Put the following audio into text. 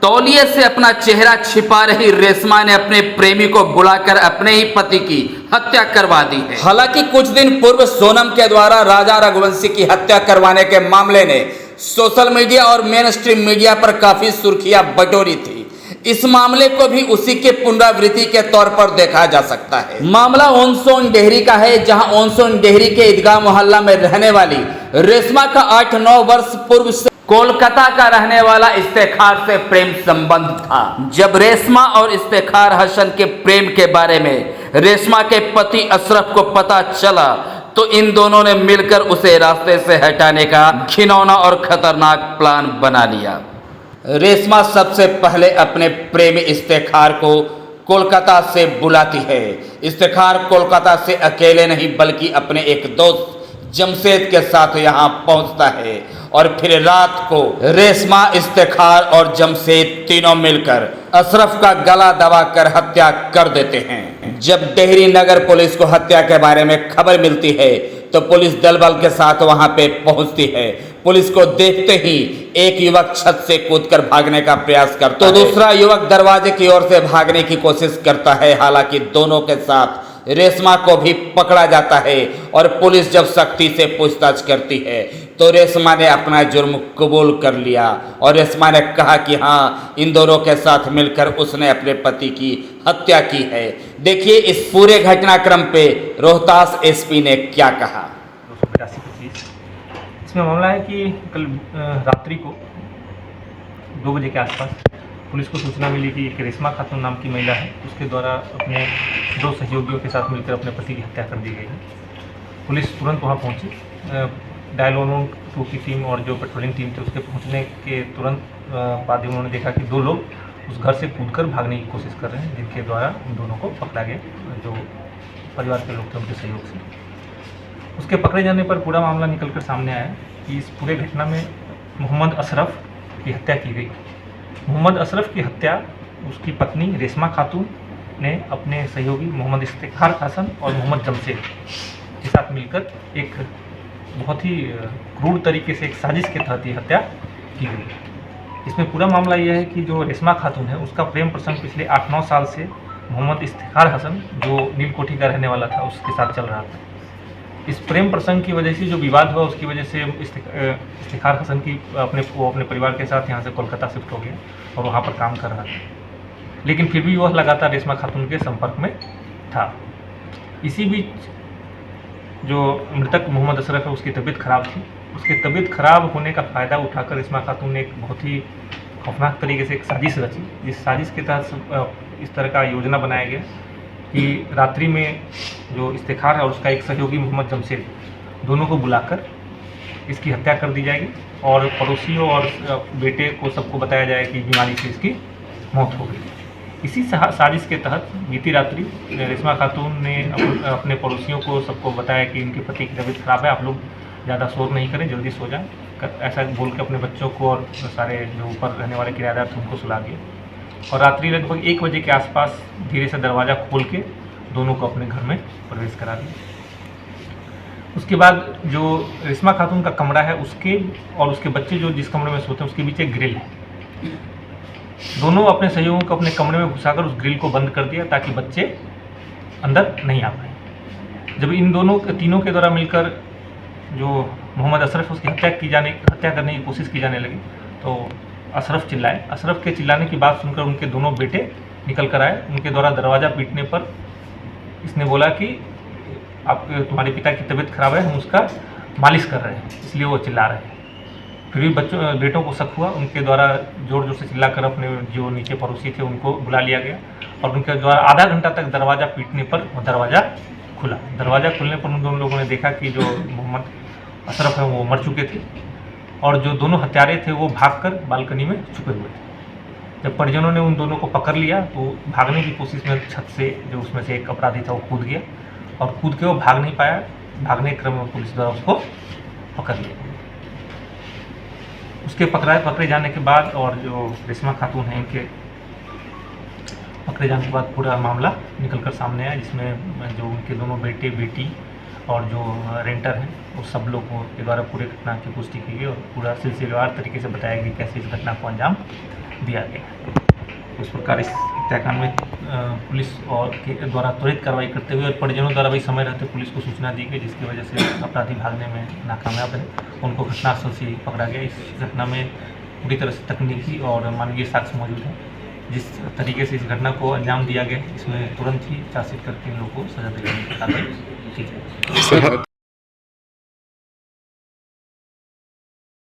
तौलिए से अपना चेहरा छिपा रही रेशमा ने अपने प्रेमी को बुलाकर अपने ही पति की हत्या करवा दी है। हालांकि कुछ दिन पूर्व सोनम के द्वारा राजा रघुवंशी की हत्या करवाने के मामले ने सोशल मीडिया और मेन स्ट्रीम मीडिया पर काफी सुर्खियां बटोरी थी। इस मामले को भी उसी के पुनरावृत्ति के तौर पर देखा जा सकता है। मामला ओनसोन डेहरी का है, जहां ओनसोन डेहरी के ईदगाह मोहल्ला में रहने वाली रेशमा का 8-9 वर्ष पूर्व से कोलकाता का रहने वाला इफ्तेखार से प्रेम संबंध था। जब रेशमा और इफ्तेखार हसन के प्रेम के बारे में रेशमा के पति अशरफ को पता चला तो इन दोनों ने मिलकर उसे रास्ते से हटाने का घिनौना और खतरनाक प्लान बना लिया। रेशमा सबसे पहले अपने प्रेमी इफ्तेखार को कोलकाता से बुलाती है। इफ्तेखार कोलकाता से अकेले नहीं बल्कि अपने एक दोस्त जमशेद के साथ यहाँ पहुँचता है और फिर रात को रेशमा, इफ्तेखार और जमशेद तीनों मिलकर अशरफ का गला दबाकर हत्या कर देते हैं। जब डेहरी नगर पुलिस को हत्या के बारे में खबर मिलती है तो पुलिस दल बल के साथ वहां पे पहुंचती है। पुलिस को देखते ही एक युवक छत से कूदकर भागने का प्रयास करता है तो दूसरा युवक दरवाजे की ओर से भागने की कोशिश करता है। हालांकि दोनों के साथ रेशमा को भी पकड़ा जाता है और पुलिस जब सख्ती से पूछताछ करती है तो रेशमा ने अपना जुर्म कबूल कर लिया और रेशमा ने कहा कि हाँ, इन दोनों के साथ मिलकर उसने अपने पति की हत्या की है। देखिए इस पूरे घटनाक्रम पे रोहतास एसपी ने क्या कहा। 285-25 इसमें मामला है कि कल रात्रि को 2 बजे के आसपास पुलिस को सूचना मिली कि एक रेशमा खातून नाम की महिला है, उसके द्वारा अपने 2 सहयोगियों के साथ मिलकर अपने पति की हत्या कर दी गई है। पुलिस तुरंत वहां पहुंची। डायल 112 की टीम और जो पेट्रोलिंग टीम थी उसके पहुंचने के तुरंत बाद ही उन्होंने देखा कि 2 लोग उस घर से कूदकर भागने की कोशिश कर रहे हैं, जिनके द्वारा उन दोनों को पकड़ा गया, जो परिवार के लोग थे उनके सहयोग से। उसके पकड़े जाने पर पूरा मामला निकल कर सामने आया कि इस पूरे घटना में मोहम्मद अशरफ की हत्या की गई। मोहम्मद अशरफ की हत्या उसकी पत्नी रेशमा खातून ने अपने सहयोगी मोहम्मद इफ्तेखार हसन और मोहम्मद जमशेद के साथ मिलकर एक बहुत ही क्रूर तरीके से एक साजिश के तहत ये हत्या की गई। इसमें पूरा मामला यह है कि जो रेशमा खातून है उसका प्रेम प्रसंग पिछले 8-9 साल से मोहम्मद इफ्तेखार हसन, जो नीलकोठी का रहने वाला था, उसके साथ चल रहा था। इस प्रेम प्रसंग की वजह से जो विवाद हुआ उसकी वजह से इफ्तेखार हसन की अपने परिवार के साथ यहाँ से कोलकाता शिफ्ट हो गया और वहाँ पर काम कर रहा था, लेकिन फिर भी वह लगातार रेशमा खातून के संपर्क में था। इसी बीच जो मृतक मोहम्मद अशरफ है उसकी तबीयत खराब थी। उसकी तबीयत खराब होने का फ़ायदा उठाकर रेशमा खातून ने एक बहुत ही खौफनाक तरीके से एक साजिश रची। जिस साजिश के तहत इस तरह का योजना बनाया गया कि रात्रि में जो इफ्तेखार है और उसका एक सहयोगी मोहम्मद जमशेद, दोनों को बुलाकर इसकी हत्या कर दी जाएगी और पड़ोसियों और बेटे को सबको बताया जाएगा कि बीमारी से इसकी मौत हो गई। इसी साजिश के तहत बीती रात्रि रेशमा खातून ने अपने पड़ोसियों को सबको बताया कि इनके पति की तबीयत खराब है, आप लोग ज़्यादा शोर नहीं करें, जल्दी सो जाएं। ऐसा बोल के अपने बच्चों को और सारे जो ऊपर रहने वाले किराएदार थे उनको सुला दिया और रात्रि लगभग 1 बजे के आसपास धीरे से दरवाज़ा खोल के दोनों को अपने घर में प्रवेश करा दिया। उसके बाद जो रेशमा खातून का कमरा है उसके और उसके बच्चे जो जिस कमरे में सोते हैं उसके बीच एक ग्रिल है। दोनों अपने सहयोगियों को अपने कमरे में घुसाकर उस ग्रिल को बंद कर दिया ताकि बच्चे अंदर नहीं आ पाए। जब इन तीनों के द्वारा मिलकर जो मोहम्मद अशरफ उसकी हत्या करने की कोशिश की जाने लगी तो अशरफ चिल्लाए। अशरफ के चिल्लाने की बात सुनकर उनके दोनों बेटे निकल कर आए। उनके द्वारा दरवाज़ा पीटने पर इसने बोला कि आप तुम्हारे पिता की तबीयत खराब है, हम उसका मालिश कर रहे हैं, इसलिए वो चिल्ला रहे हैं। फिर भी बेटों को शक हुआ, उनके द्वारा ज़ोर ज़ोर से चिल्लाकर अपने जो नीचे पड़ोसी थे उनको बुला लिया गया और उनके द्वारा आधा घंटा तक दरवाज़ा पीटने पर वो दरवाज़ा खुला। दरवाज़ा खुलने पर उन दोनों लोगों ने देखा कि जो मोहम्मद अशरफ है वो मर चुके थे और जो दोनों हत्यारे थे वो भागकर बालकनी में छुपे हुए थे। जब परिजनों ने उन दोनों को पकड़ लिया तो भागने की कोशिश में छत से जो उसमें से एक अपराधी था वो कूद गया और कूद के वो भाग नहीं पाया। भागने के क्रम में पुलिस द्वारा उसको पकड़ लिया। उसके पकड़े जाने के बाद और जो रेशमा खातून है इनके पकड़े जाने के बाद पूरा मामला निकल कर सामने आया, जिसमें जो उनके दोनों बेटे बेटी और जो रेंटर हैं वो सब लोगों के द्वारा पूरे घटना की पुष्टि की गई और पूरा सिलसिलेवार तरीके से बताया गया कैसे इस घटना को अंजाम दिया गया। इस प्रकार इस हत्याकांड में पुलिस और के द्वारा त्वरित कार्रवाई करते हुए और परिजनों द्वारा भी समय रहते पुलिस को सूचना दी गई, जिसकी वजह से अपराधी भागने में नाकामयाब रहे। उनको घटनास्थल से ही पकड़ा गया। इस घटना में पूरी तरह से तकनीकी और मानवीय साक्ष्य मौजूद है। जिस तरीके से इस घटना को अंजाम दिया गया, इसमें तुरंत ही चार्जशीट करके इन लोगों को सजा दिलाने की कार्रवाई की जाए।